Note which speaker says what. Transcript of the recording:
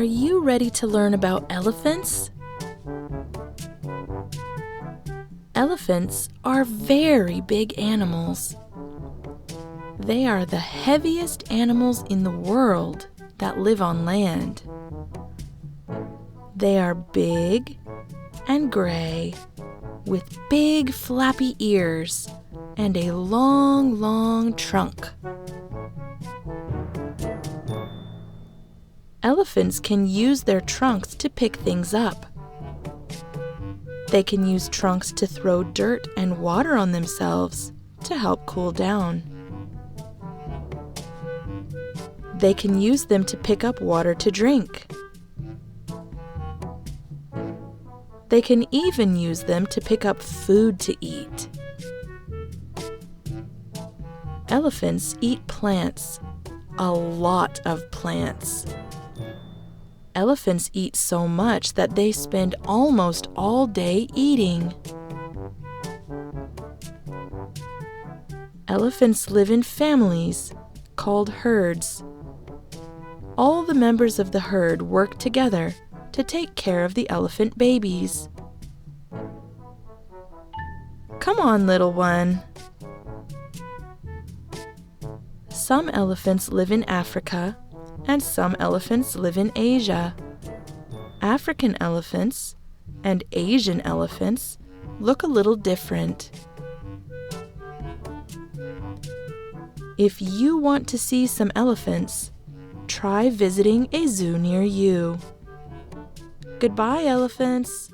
Speaker 1: you ready to learn about elephants? Elephants are very big animals. They are the heaviest animals in the world that live on land. They are big and gray, with big flappy ears and a long, long trunk. Elephants can use their trunks to pick things up. They can use trunks to throw dirt and water on themselves to help cool down. They can use them to pick up water to drink. They can even use them to pick up food to eat. Elephants eat plants, a lot of plants. Elephants eat so much that they spend almost all day eating. Elephants live in families called herds. All the members of the herd work together to take care of the elephant babies. Come on, little one. Some elephants live in Africa, and some elephants live in Asia. African elephants and Asian elephants look a little different. If you want to see some elephants, try visiting a zoo near you. Goodbye, elephants.